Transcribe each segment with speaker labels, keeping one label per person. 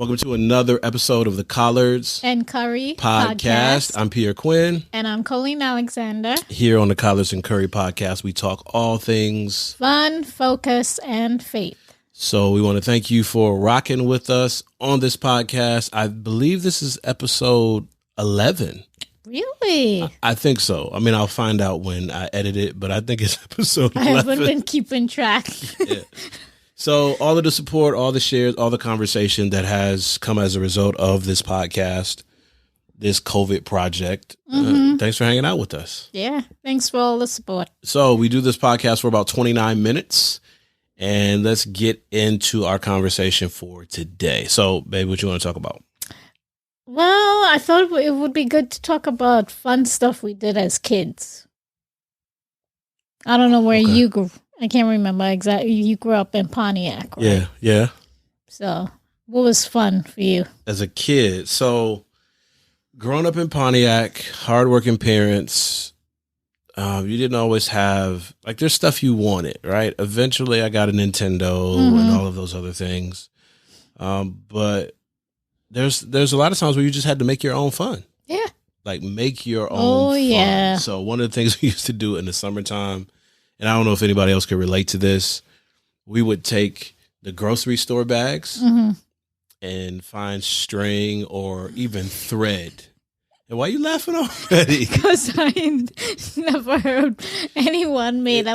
Speaker 1: Welcome to another episode of the Collards
Speaker 2: and Curry
Speaker 1: podcast. I'm Pierre Quinn.
Speaker 2: And I'm Colleen Alexander.
Speaker 1: Here on the Collards and Curry podcast, we talk all things
Speaker 2: fun, focus, and faith.
Speaker 1: So we want to thank you for rocking with us on this podcast. I believe this is episode 11.
Speaker 2: Really?
Speaker 1: I think so. I mean, I'll find out when I edit it, but I think it's episode 11.
Speaker 2: I haven't been keeping track.
Speaker 1: Yeah. So all of the support, all the shares, all the conversation that has come as a result of this podcast, this COVID project. Thanks for hanging out with us.
Speaker 2: Yeah. Thanks for all the support.
Speaker 1: So we do this podcast for about 29 minutes, and let's get into our conversation for today. So, babe, what you want to talk about?
Speaker 2: Well, I thought it would be good to talk about fun stuff we did as kids. I don't know where you grew. I can't remember exactly. You grew up in Pontiac, right?
Speaker 1: Yeah.
Speaker 2: So, what was fun for you?
Speaker 1: As a kid, so growing up in Pontiac, hardworking parents, you didn't always have, like, there's stuff you wanted, right? Eventually, I got a Nintendo and all of those other things. But there's a lot of times where you just had to make your own fun.
Speaker 2: Yeah.
Speaker 1: Like, make your own fun.
Speaker 2: Yeah.
Speaker 1: So one of the things we used to do in the summertime, and I don't know if anybody else could relate to this, we would take the grocery store bags and find string or even thread. And why are you laughing already?
Speaker 2: Because I never heard anyone made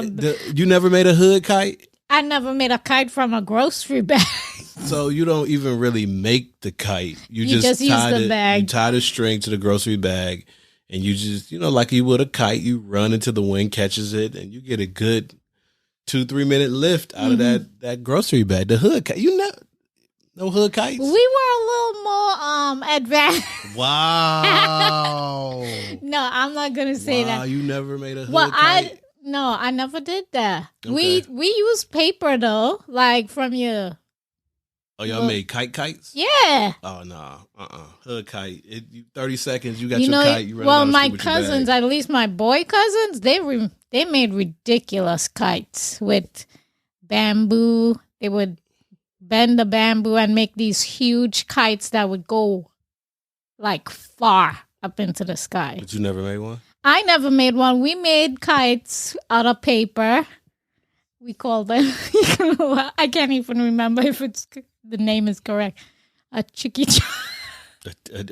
Speaker 1: You never made a hood kite?
Speaker 2: I never made a kite from a grocery bag.
Speaker 1: So you don't even really make the kite. You just
Speaker 2: use the bag.
Speaker 1: You tie the string to the grocery bag, and you just, like you would a kite, you run until the wind catches it, and you get a good 2-3 minute lift out of that grocery bag. The hood kite, no hood kites?
Speaker 2: We were a little more advanced.
Speaker 1: Wow.
Speaker 2: No, I'm not gonna say that.
Speaker 1: Wow, you never made a hood kite?
Speaker 2: I never did that.
Speaker 1: Okay.
Speaker 2: We use paper though, like from your.
Speaker 1: Oh, y'all made kites?
Speaker 2: Yeah.
Speaker 1: Oh, no. Hood kite. 30 seconds, you got your kite. You
Speaker 2: well, my cousins, at least my boy cousins, they made ridiculous kites with bamboo. They would bend the bamboo and make these huge kites that would go like far up into the sky.
Speaker 1: But you never made one?
Speaker 2: I never made one. We made kites out of paper. We call them, I can't even remember if the name is correct. A chicky chong. A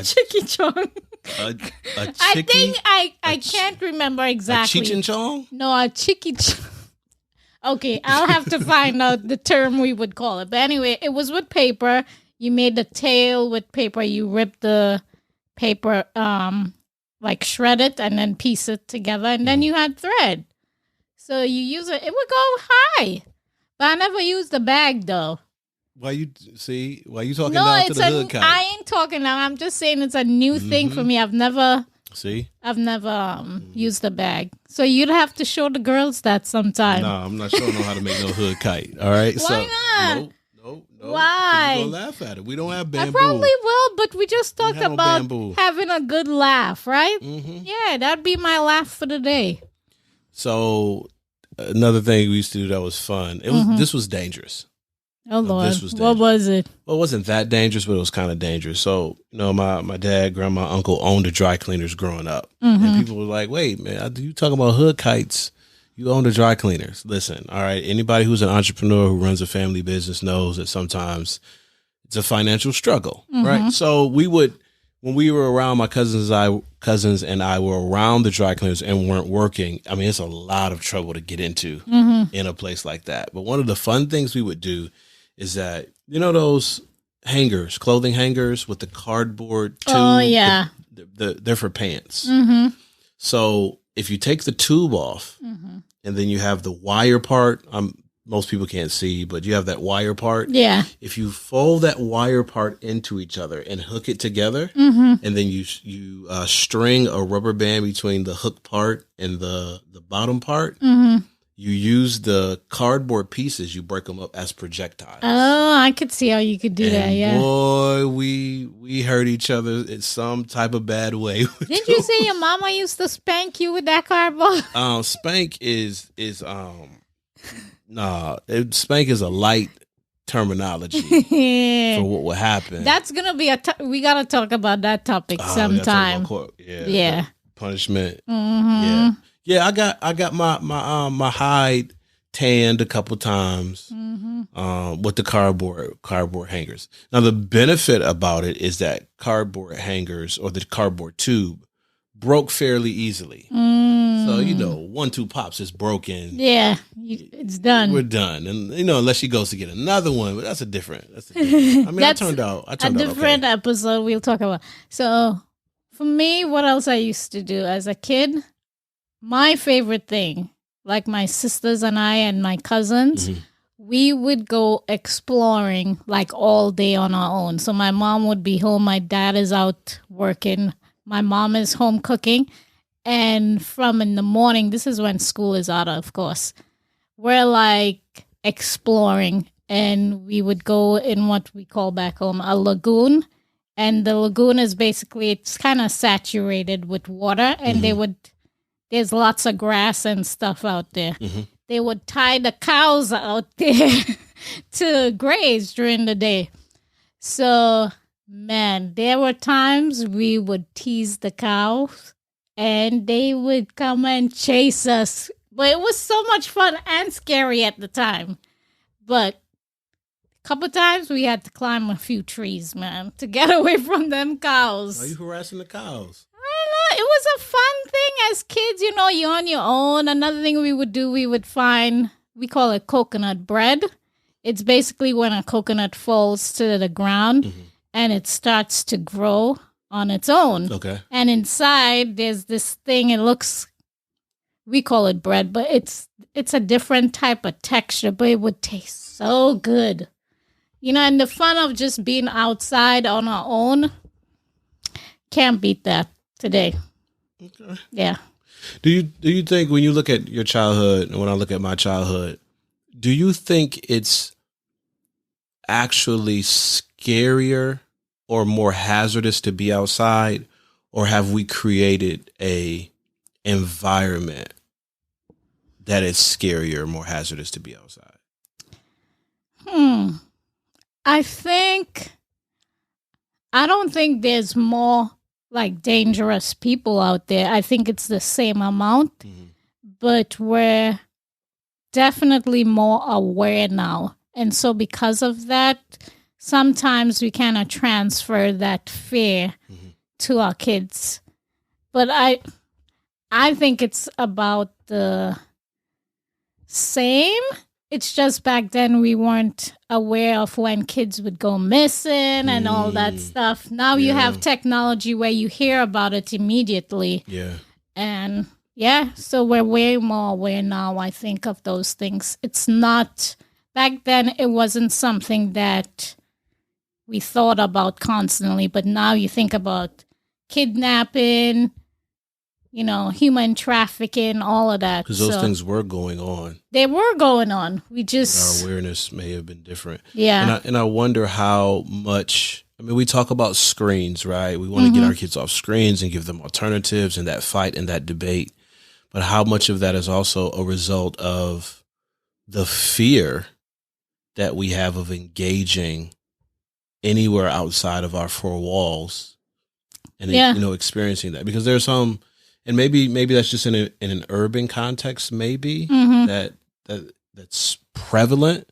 Speaker 2: chicky chong.
Speaker 1: I
Speaker 2: think I can't remember exactly.
Speaker 1: A Cheech and Chong?
Speaker 2: No, a chicky chong. Okay, I'll have to find out the term we would call it. But anyway, it was with paper. You made the tail with paper. You ripped the paper, like shred it and then piece it together. And then you had thread. So you use it. It would go high. But I never used the bag, though.
Speaker 1: Why you talking now to the hood kite?
Speaker 2: I ain't talking now. I'm just saying it's a new thing for me. I've never used the bag. So you'd have to show the girls that sometime.
Speaker 1: No, I'm not showing them how to make no hood kite. All right?
Speaker 2: Why not?
Speaker 1: No.
Speaker 2: Why?
Speaker 1: You're gonna laugh at it. We don't have bamboo.
Speaker 2: I probably will, but we just talked about having a good laugh, right? Yeah, that'd be my laugh for the day.
Speaker 1: So another thing we used to do that was fun. This was dangerous.
Speaker 2: Oh, Lord. What was it?
Speaker 1: Well, it wasn't that dangerous, but it was kind of dangerous. So, my dad, grandma, uncle owned the dry cleaners growing up. And people were like, wait, man, you talking about hood kites? You own the dry cleaners. Listen, all right, anybody who's an entrepreneur who runs a family business knows that sometimes it's a financial struggle, right? So when we were around, my cousins and I were around the dry cleaners and weren't working. I mean, it's a lot of trouble to get into in a place like that. But one of the fun things we would do is that, those hangers, clothing hangers with the cardboard tube?
Speaker 2: Oh, yeah.
Speaker 1: They're for pants. So if you take the tube off and then you have the wire part, most people can't see, but you have that wire part.
Speaker 2: Yeah.
Speaker 1: If you fold that wire part into each other and hook it together, and then you string a rubber band between the hook part and the bottom part, you use the cardboard pieces, you break them up as projectiles.
Speaker 2: Oh, I could see how you could do that, yeah.
Speaker 1: Boy, we hurt each other in some type of bad way.
Speaker 2: Didn't you say your mama used to spank you with that cardboard?
Speaker 1: Spank is spank is a light terminology
Speaker 2: Yeah.
Speaker 1: for what will happen.
Speaker 2: That's gonna be we gotta talk about that topic sometime.
Speaker 1: Yeah. Punishment.
Speaker 2: Mm-hmm.
Speaker 1: Yeah. I got my hide tanned a couple times with the cardboard hangers. Now the benefit about it is that cardboard hangers or the cardboard tube broke fairly easily. So 1-2 pops is broken.
Speaker 2: Yeah, it's done.
Speaker 1: We're done, and unless she goes to get another one, but that's a different. I mean,
Speaker 2: That's
Speaker 1: I turned out
Speaker 2: a different
Speaker 1: okay.
Speaker 2: episode we'll talk about. So for me, what else I used to do as a kid? My favorite thing, like my sisters and I and my cousins, we would go exploring like all day on our own. So my mom would be home, my dad is out working, my mom is home cooking. And from in the morning, this is when school is out, of course, we're like exploring. And we would go in what we call back home a lagoon. And the lagoon is basically, it's kind of saturated with water. And there's lots of grass and stuff out there. They would tie the cows out there to graze during the day. So, man, there were times we would tease the cows. And they would come and chase us. But it was so much fun and scary at the time. But a couple times we had to climb a few trees, man, to get away from them cows.
Speaker 1: Why are you harassing the cows?
Speaker 2: I don't know. It was a fun thing as kids. You're on your own. Another thing we would do, we would find, we call it coconut bread. It's basically when a coconut falls to the ground and it starts to grow on its own.
Speaker 1: Okay.
Speaker 2: And inside there's this thing, we call it bread, but it's a different type of texture, but it would taste so good. And the fun of just being outside on our own, can't beat that today.
Speaker 1: Okay.
Speaker 2: Yeah.
Speaker 1: Do you think when you look at your childhood and when I look at my childhood, do you think it's actually scarier or more hazardous to be outside, or have we created a environment that is scarier or more hazardous to be outside?
Speaker 2: I don't think there's more like dangerous people out there. I think it's the same amount, but we're definitely more aware now. And so because of that, sometimes we kind of transfer that fear to our kids. But I think it's about the same. It's just back then we weren't aware of when kids would go missing and all that stuff. Now you have technology where you hear about it immediately.
Speaker 1: Yeah.
Speaker 2: And so we're way more aware now, I think, of those things. It's not, back then it wasn't something that we thought about constantly, but now you think about kidnapping, human trafficking, all of that.
Speaker 1: Because those things were going on.
Speaker 2: They were going on. Our
Speaker 1: awareness may have been different.
Speaker 2: Yeah.
Speaker 1: And I wonder how much, we talk about screens, right? We want to get our kids off screens and give them alternatives in that fight and that debate. But how much of that is also a result of the fear that we have of engaging anywhere outside of our four walls and experiencing that? Because there's some, and maybe that's just in an urban context, maybe that's prevalent,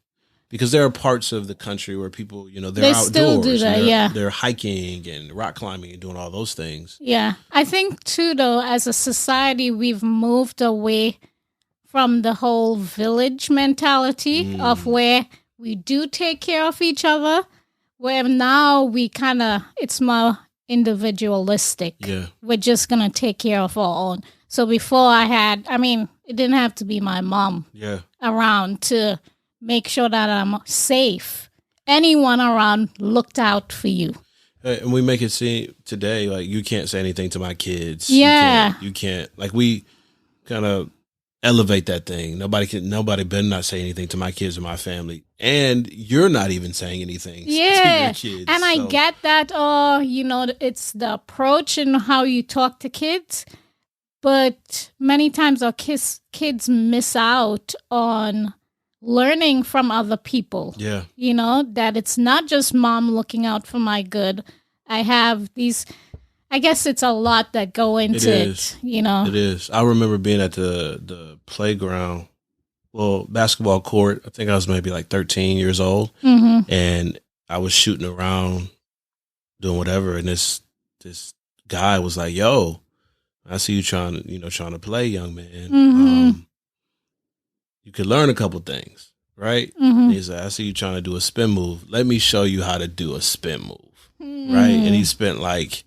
Speaker 1: because there are parts of the country where people, they're outdoors,
Speaker 2: still do that,
Speaker 1: they're hiking and rock climbing and doing all those things.
Speaker 2: Yeah, I think too, though, as a society, we've moved away from the whole village mentality of where we do take care of each other, where now it's more individualistic.
Speaker 1: Yeah.
Speaker 2: We're just going to take care of our own. So before it didn't have to be my mom around to make sure that I'm safe. Anyone around looked out for you.
Speaker 1: And we make it seem today like you can't say anything to my kids.
Speaker 2: Yeah.
Speaker 1: You can't like, we kind of elevate that thing. Nobody better not say anything to my kids or my family. And you're not even saying anything to your kids.
Speaker 2: And I get that, it's the approach and how you talk to kids. But many times our kids miss out on learning from other people.
Speaker 1: Yeah.
Speaker 2: That it's not just mom looking out for my good. I have these, I guess it's a lot that go into it.
Speaker 1: It is. I remember being at the playground, basketball court. I think I was maybe like 13 years old, and I was shooting around, doing whatever, and this guy was like, "Yo, I see you trying to play, young man. You could learn a couple things, right?" He's like, "I see you trying to do a spin move. Let me show you how to do a spin move, right?" And he spent like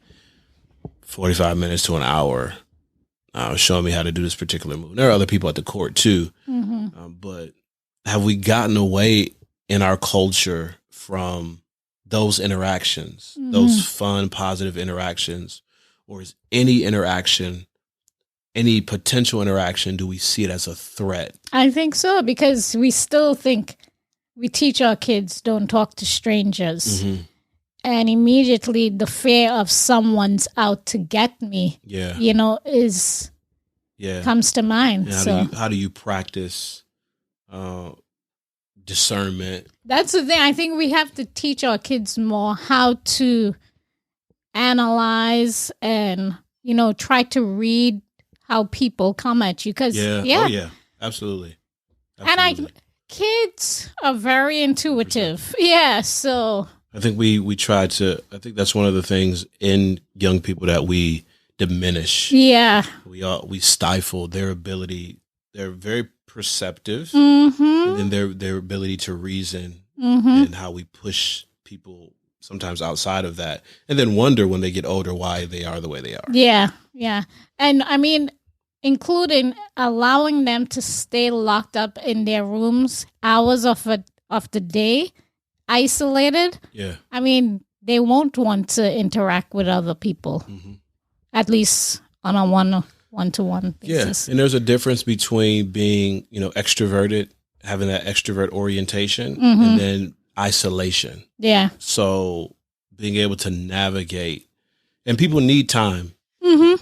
Speaker 1: 45 minutes to an hour showing me how to do this particular move. There are other people at the court too, but have we gotten away in our culture from those interactions, those fun, positive interactions, or is any potential interaction, do we see it as a threat?
Speaker 2: I think so, because we still think, we teach our kids, don't talk to strangers. And immediately the fear of someone's out to get me, comes to mind.
Speaker 1: And how do you practice discernment?
Speaker 2: That's the thing. I think we have to teach our kids more how to analyze and, try to read how people come at you. Because,
Speaker 1: absolutely.
Speaker 2: And kids are very intuitive. 100%. Yeah, so
Speaker 1: I think we try to. I think that's one of the things in young people that we diminish.
Speaker 2: Yeah,
Speaker 1: we stifle their ability. They're very perceptive, and then their ability to reason, and how we push people sometimes outside of that, and then wonder when they get older why they are the way they are.
Speaker 2: Yeah, and I mean, including allowing them to stay locked up in their rooms hours of the day, isolated.
Speaker 1: Yeah.
Speaker 2: I mean, they won't want to interact with other people, at least on a one-to-one basis.
Speaker 1: Yeah, and there's a difference between being, extroverted, having that extrovert orientation, and then isolation.
Speaker 2: Yeah.
Speaker 1: So being able to navigate, and people need time.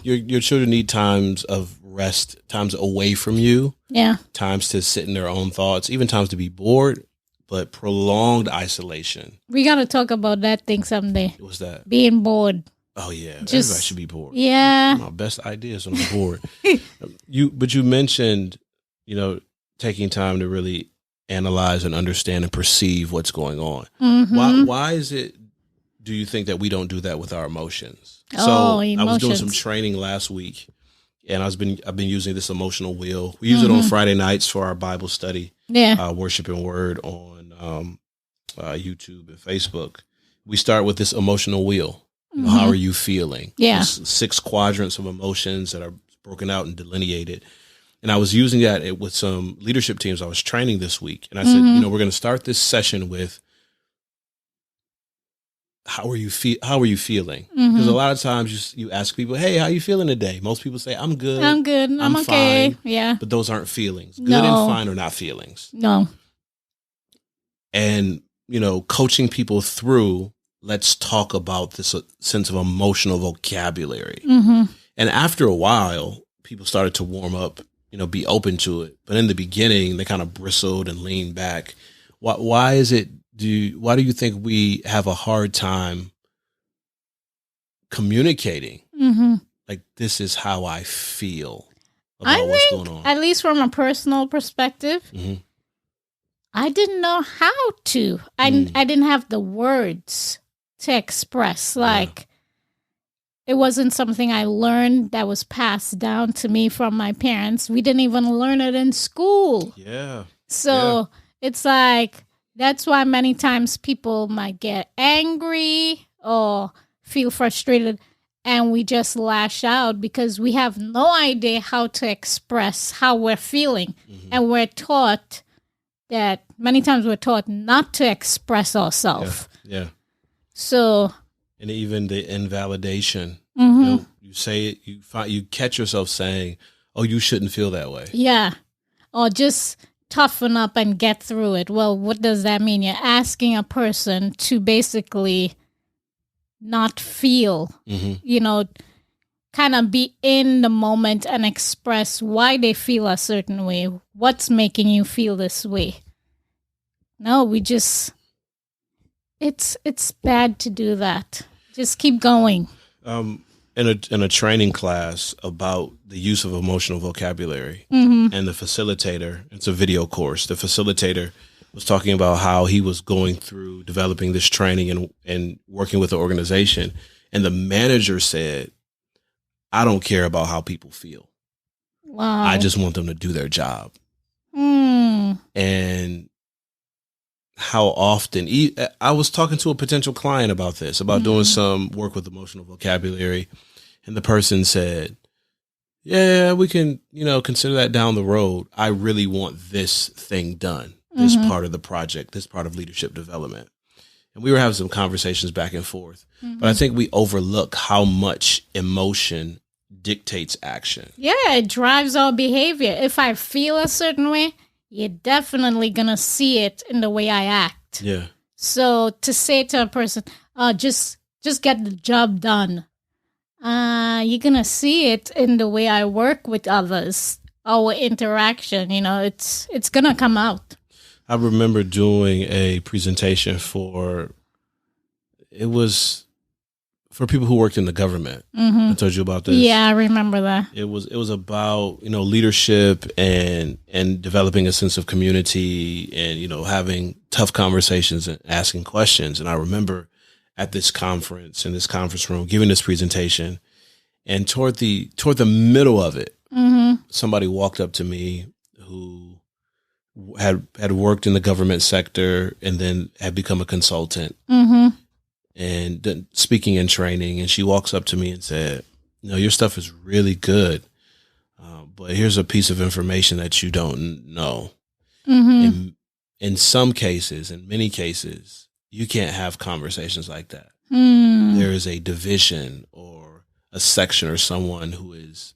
Speaker 1: Your children need times of rest, times away from you.
Speaker 2: Yeah.
Speaker 1: Times to sit in their own thoughts, even times to be bored, but prolonged isolation.
Speaker 2: We got to talk about that thing someday.
Speaker 1: What's that?
Speaker 2: Being bored.
Speaker 1: Oh, yeah. Everybody should be bored.
Speaker 2: Yeah.
Speaker 1: My best ideas when I'm bored. But you mentioned, taking time to really analyze and understand and perceive what's going on. Why is it, do you think, that we don't do that with our emotions?
Speaker 2: Emotions.
Speaker 1: I was doing some training last week, and I've been using this emotional wheel. We use it on Friday nights for our Bible study, Worship and Word on YouTube and Facebook. We start with this emotional wheel. How are you feeling?
Speaker 2: Yeah.
Speaker 1: There's 6 quadrants of emotions that are broken out and delineated. And I was using that with some leadership teams I was training this week. And I said, we're going to start this session with, how are you feeling? Because a lot of times you ask people, hey, how you feeling today? Most people say, I'm good.
Speaker 2: I'm good. I'm okay.
Speaker 1: Fine.
Speaker 2: Yeah.
Speaker 1: But those aren't feelings. Good and fine are not feelings.
Speaker 2: No.
Speaker 1: And, coaching people through, let's talk about this sense of emotional vocabulary. And after a while, people started to warm up, be open to it. But in the beginning, they kind of bristled and leaned back. Why do you think we have a hard time communicating? Like, this is how I feel about what's going on.
Speaker 2: At least from a personal perspective, I didn't know how to. I didn't have the words to express. It wasn't something I learned that was passed down to me from my parents. We didn't even learn it in school.
Speaker 1: Yeah.
Speaker 2: So it's like, that's why many times people might get angry or feel frustrated, and we just lash out because we have no idea how to express how we're feeling. And we're taught that many times we're taught not to express ourselves.
Speaker 1: Yeah.
Speaker 2: So,
Speaker 1: and even the invalidation, you say it, you catch yourself saying, "Oh, you shouldn't feel that way."
Speaker 2: Yeah, or just toughen up and get through it. Well, what does that mean? You're asking a person to basically not feel, kind of be in the moment and express why they feel a certain way. What's making you feel this way? No, it's bad to do that. Just keep going.
Speaker 1: In a training class about the use of emotional vocabulary, and the facilitator, it's a video course. The facilitator was talking about how he was going through developing this training and working with the organization. And the manager said, I don't care about how people feel.
Speaker 2: Wow.
Speaker 1: I just want them to do their job. And how often I was talking to a potential client about this, about doing some work with emotional vocabulary. And the person said, yeah, we can, consider that down the road. I really want this thing done, this part of the project, this part of leadership development. And we were having some conversations back and forth. But I think we overlook how much emotion dictates action.
Speaker 2: Yeah, it drives our behavior. If I feel a certain way, you're definitely going to see it in the way I act.
Speaker 1: Yeah.
Speaker 2: So to say to a person, just get the job done. You're going to see it in the way I work with others, our interaction, it's going to come out.
Speaker 1: I remember doing a presentation it was for people who worked in the government. I told you about this.
Speaker 2: Yeah, I remember that.
Speaker 1: It was about, leadership and developing a sense of community and, having tough conversations and asking questions. And I remember at this conference, in this conference room, giving this presentation, and toward the middle of it, somebody walked up to me who had worked in the government sector and then had become a consultant and then speaking and training. And she walks up to me and said, your stuff is really good. But here's a piece of information that you don't know. In some cases, in many cases, you can't have conversations like that. There is a division or a section or someone who is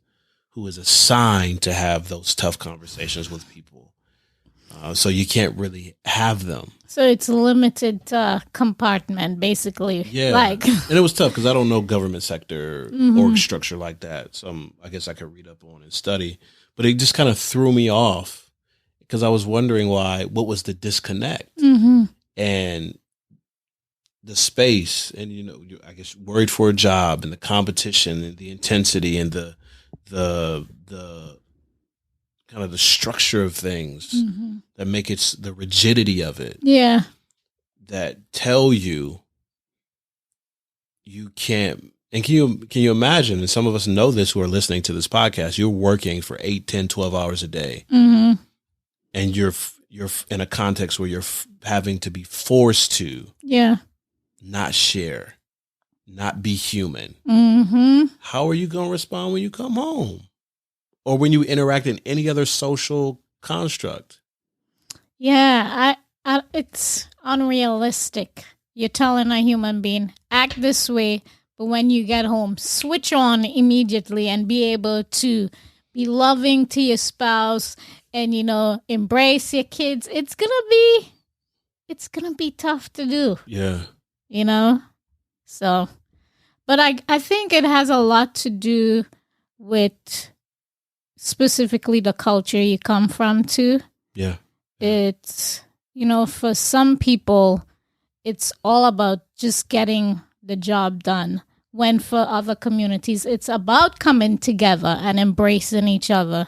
Speaker 1: assigned to have those tough conversations with people. So you can't really have them. So
Speaker 2: it's a limited compartment, basically.
Speaker 1: Yeah. And it was tough because I don't know government sector org structure like that. So I guess I could read up on and study. But it just kind of threw me off because I was wondering what was the disconnect? And the space and, I guess worried for a job and the competition and the intensity and the kind of the structure of things that make it the rigidity of it.
Speaker 2: Yeah.
Speaker 1: That tell you can't. And can you imagine, and some of us know this who are listening to this podcast, you're working for 8, 10, 12 hours a day. And you're in a context where you're having to be forced to not share, not be human. How are you going to respond when you come home? Or when you interact in any other social construct?
Speaker 2: Yeah, it's unrealistic. You're telling a human being, act this way, but when you get home, switch on immediately and be able to be loving to your spouse and, embrace your kids. It's gonna be tough to do.
Speaker 1: Yeah.
Speaker 2: So, but I think it has a lot to do with specifically the culture you come from too.
Speaker 1: Yeah.
Speaker 2: It's, for some people, it's all about just getting the job done. When for other communities, it's about coming together and embracing each other.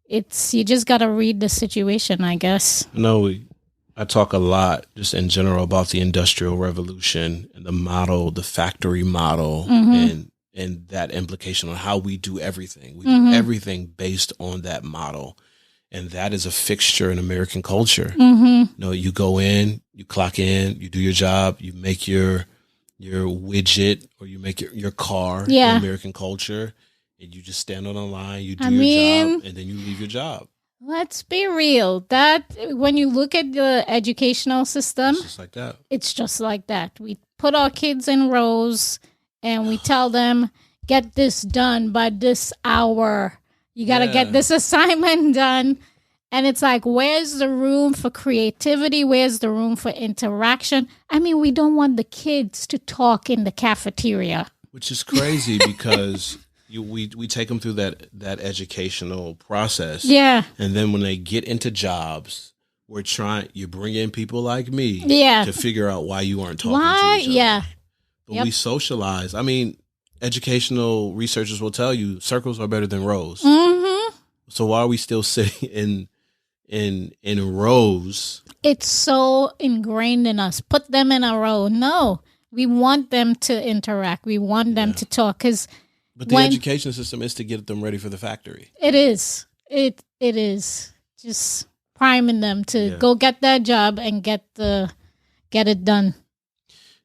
Speaker 2: You just got to read the situation, I guess.
Speaker 1: I talk a lot just in general about the Industrial Revolution and the model, the factory model, and that implication on how we do everything. We do everything based on that model. And that is a fixture in American culture. You go in, you clock in, you do your job, you make your widget or you make your car in American culture, and you just stand on the line, you do your job, and then you leave your job.
Speaker 2: Let's be real. That when you look at the educational system,
Speaker 1: it's just like that.
Speaker 2: We put our kids in rows and we tell them, get this done by this hour. You got to get this assignment done. And it's like, where's the room for creativity? Where's the room for interaction? I mean, we don't want the kids to talk in the cafeteria.
Speaker 1: Which is crazy because we take them through that educational process.
Speaker 2: Yeah.
Speaker 1: And then when they get into jobs, you bring in people like me
Speaker 2: Yeah.
Speaker 1: to figure out why you aren't talking
Speaker 2: Why?
Speaker 1: to each other.
Speaker 2: Yeah.
Speaker 1: But
Speaker 2: Yep.
Speaker 1: we socialize. I mean, educational researchers will tell you circles are better than rows.
Speaker 2: Mm-hmm.
Speaker 1: So why are we still sitting in rows?
Speaker 2: It's so ingrained in us. Put them in a row. No, we want them to interact. We want them to talk because.
Speaker 1: But the education system is to get them ready for the factory.
Speaker 2: It is. It is just priming them to go get that job and get it done.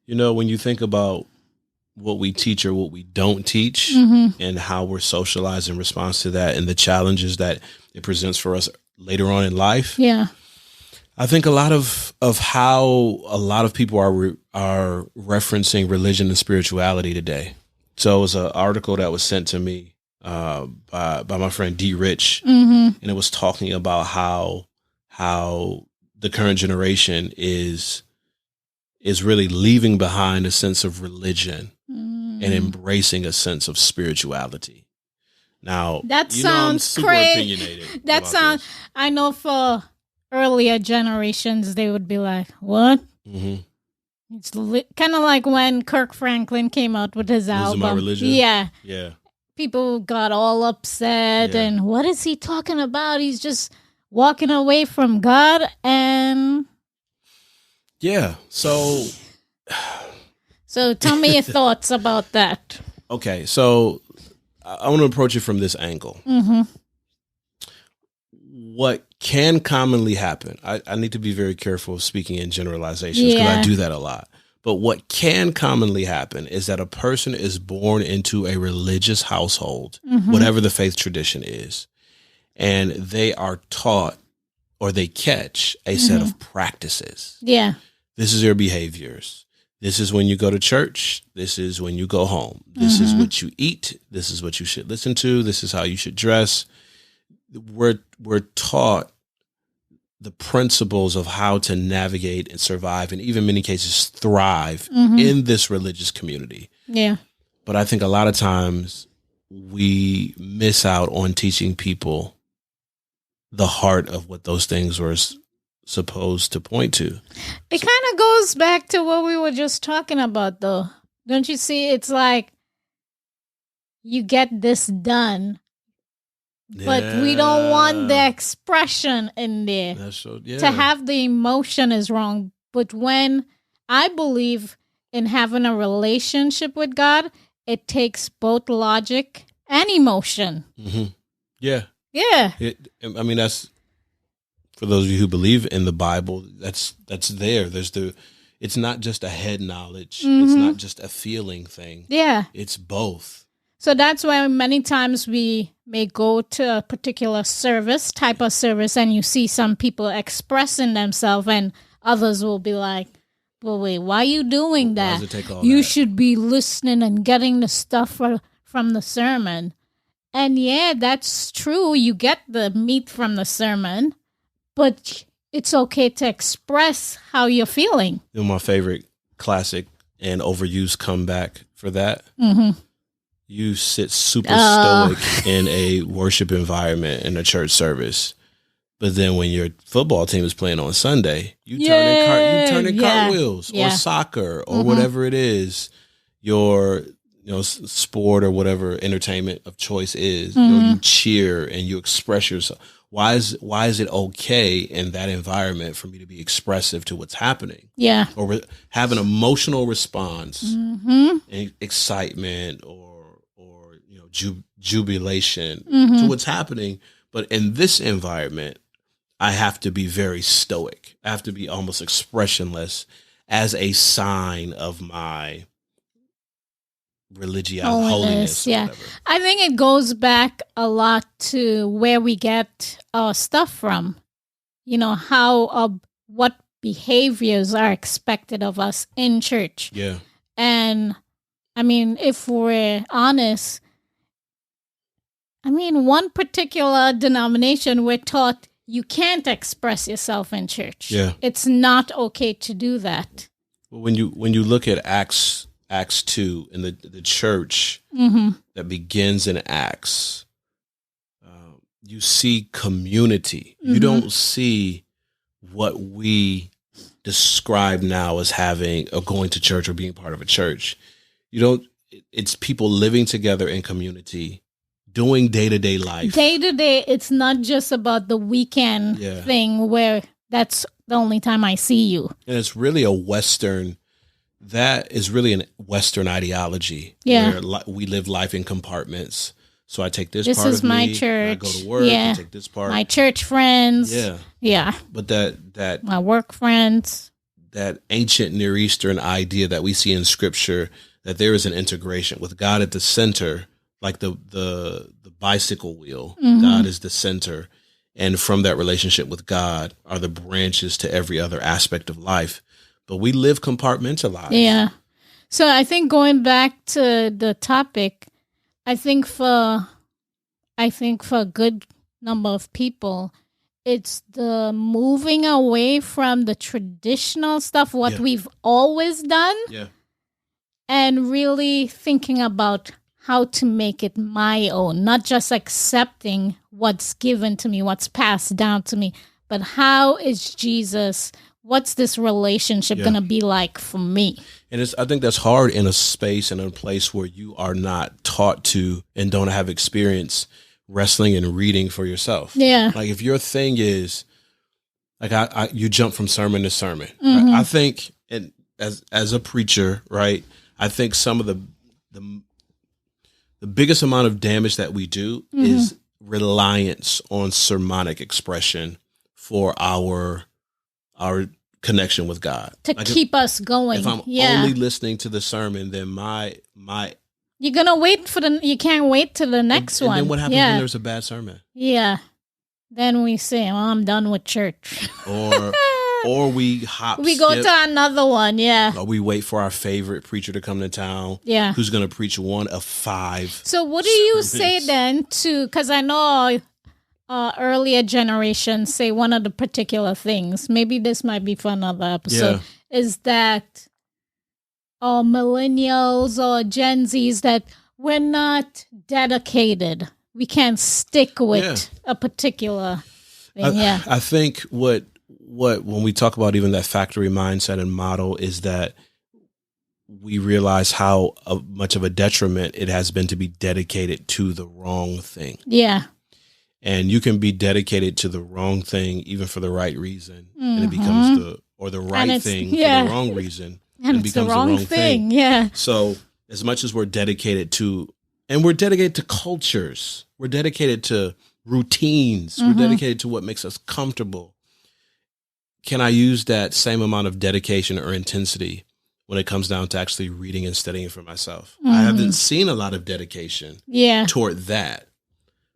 Speaker 1: You know, when you think about what we teach or what we don't teach, and how we're socialized in response to that, and the challenges that it presents for us later on in life.
Speaker 2: Yeah,
Speaker 1: I think a lot of how a lot of people are referencing religion and spirituality today. So it was an article that was sent to me by my friend D. Rich, and it was talking about how the current generation is really leaving behind a sense of religion and embracing a sense of spirituality. Now,
Speaker 2: that
Speaker 1: I'm
Speaker 2: sounds
Speaker 1: super
Speaker 2: crazy.
Speaker 1: opinionated.
Speaker 2: That sounds. I know for earlier generations, they would be like, "What?"
Speaker 1: Mm-hmm.
Speaker 2: It's kind of like when Kirk Franklin came out with his album.
Speaker 1: My Religion?
Speaker 2: Yeah.
Speaker 1: Yeah.
Speaker 2: People got all upset and what is he talking about? He's just walking away from God and...
Speaker 1: Yeah. So
Speaker 2: tell me your thoughts about that.
Speaker 1: Okay. So I want to approach it from this angle.
Speaker 2: Mm-hmm.
Speaker 1: What can commonly happen, I need to be very careful of speaking in generalizations because I do that a lot. But what can commonly happen is that a person is born into a religious household, whatever the faith tradition is, and they are taught or they catch a set of practices.
Speaker 2: Yeah.
Speaker 1: This is your behaviors. This is when you go to church. This is when you go home. This is what you eat. This is what you should listen to. This is how you should dress. We're taught the principles of how to navigate and survive, and even in many cases thrive in this religious community.
Speaker 2: Yeah.
Speaker 1: But I think a lot of times we miss out on teaching people the heart of what those things were supposed to point to.
Speaker 2: It kind of goes back to what we were just talking about, though. Don't you see? It's like you get this done, but we don't want the expression in there.
Speaker 1: That's so,
Speaker 2: To have the emotion is wrong. But when I believe in having a relationship with God, it takes both logic and emotion.
Speaker 1: Yeah.
Speaker 2: Yeah.
Speaker 1: I mean, that's, for those of you who believe in the Bible, that's there. It's not just a head knowledge. It's not just a feeling thing.
Speaker 2: Yeah.
Speaker 1: It's both.
Speaker 2: So that's why many times we may go to a particular type of service, and you see some people expressing themselves and others will be like, well, wait, why are you doing that?
Speaker 1: Why does it take all
Speaker 2: you
Speaker 1: that?
Speaker 2: should be listening and getting the stuff from the sermon. And yeah, that's true. You get the meat from the sermon, but it's okay to express how you're feeling.
Speaker 1: You know, my favorite classic and overused comeback for that. You sit super stoic in a worship environment in a church service, but then when your football team is playing on Sunday, you turn in cartwheels or soccer or whatever it is, your sport or whatever entertainment of choice is. You cheer and you express yourself. Why is it okay in that environment for me to be expressive to what's happening?
Speaker 2: Yeah,
Speaker 1: or have an emotional response, and excitement or jubilation to what's happening. But in this environment, I have to be very stoic. I have to be almost expressionless as a sign of my holiness.
Speaker 2: Yeah. Whatever. I think it goes back a lot to where we get our stuff from. What behaviors are expected of us in church.
Speaker 1: Yeah.
Speaker 2: And I mean, if we're honest, one particular denomination, we're taught you can't express yourself in church.
Speaker 1: Yeah.
Speaker 2: It's not okay to do that.
Speaker 1: Well, when you look at Acts 2 in the church that begins in Acts, you see community. You don't see what we describe now as having or going to church or being part of a church. It's people living together in community, doing day-to-day life.
Speaker 2: Day-to-day, it's not just about the weekend thing where that's the only time I see you.
Speaker 1: And it's really that is really a Western ideology.
Speaker 2: Yeah.
Speaker 1: Where we live life in compartments. So I take this part
Speaker 2: is
Speaker 1: of me,
Speaker 2: my
Speaker 1: and
Speaker 2: church.
Speaker 1: I go to work, and take this part.
Speaker 2: My church friends.
Speaker 1: Yeah.
Speaker 2: Yeah.
Speaker 1: But that
Speaker 2: my work friends.
Speaker 1: That ancient Near Eastern idea that we see in Scripture, that there is an integration with God at the center, like the bicycle wheel. Mm-hmm. God is the center. And from that relationship with God are the branches to every other aspect of life. But we live compartmentalized.
Speaker 2: Yeah. So I think going back to the topic, I think for a good number of people, it's the moving away from the traditional stuff, what we've always done, and really thinking about how to make it my own, not just accepting what's given to me, what's passed down to me, but how is Jesus, what's this relationship going to be like for me?
Speaker 1: And I think that's hard in a space and a place where you are not taught to and don't have experience wrestling and reading for yourself.
Speaker 2: Yeah.
Speaker 1: Like if your thing is, like you jump from sermon to sermon.
Speaker 2: Mm-hmm.
Speaker 1: Right? I think, and as a preacher, right, I think some of the biggest amount of damage that we do is reliance on sermonic expression for our connection with God.
Speaker 2: To keep us going.
Speaker 1: If I'm only listening to the sermon, then my
Speaker 2: you're gonna wait you can't wait to the next one.
Speaker 1: And then what happens when there's a bad sermon?
Speaker 2: Yeah. Then we say, well, I'm done with church.
Speaker 1: Or we
Speaker 2: go to another one,
Speaker 1: Or we wait for our favorite preacher to come to town.
Speaker 2: Yeah.
Speaker 1: Who's gonna preach one of 5.
Speaker 2: So what do you say then because I know earlier generations say one of the particular things, maybe this might be for another episode, is that millennials or Gen Zs, that we're not dedicated. We can't stick with a particular thing.
Speaker 1: I think what when we talk about even that factory mindset and model is that we realize how much of a detriment it has been to be dedicated to the wrong thing.
Speaker 2: Yeah.
Speaker 1: And you can be dedicated to the wrong thing, even for the right reason, and it becomes the right thing for the wrong reason,
Speaker 2: and it becomes the wrong thing. Yeah.
Speaker 1: So as much as we're dedicated to, and we're dedicated to cultures, we're dedicated to routines, we're dedicated to what makes us comfortable. Can I use that same amount of dedication or intensity when it comes down to actually reading and studying for myself? I haven't seen a lot of dedication toward that.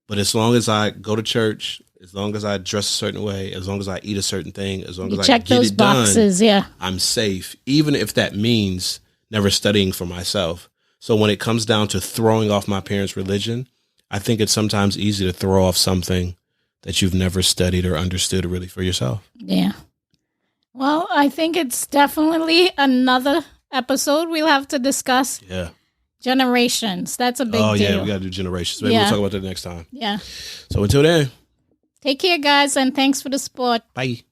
Speaker 1: But as long as I go to church, as long as I dress a certain way, as long as I eat a certain thing, as long as I
Speaker 2: check
Speaker 1: get
Speaker 2: those
Speaker 1: it done,
Speaker 2: boxes,
Speaker 1: I'm safe, even if that means never studying for myself. So when it comes down to throwing off my parents' religion, I think it's sometimes easy to throw off something that you've never studied or understood really for yourself.
Speaker 2: Yeah. Well, I think it's definitely another episode we'll have to discuss.
Speaker 1: Yeah.
Speaker 2: Generations. That's a big deal.
Speaker 1: Oh, yeah. We got to do generations. Maybe we'll talk about that next time.
Speaker 2: Yeah.
Speaker 1: So until then.
Speaker 2: Take care, guys, and thanks for the support.
Speaker 1: Bye.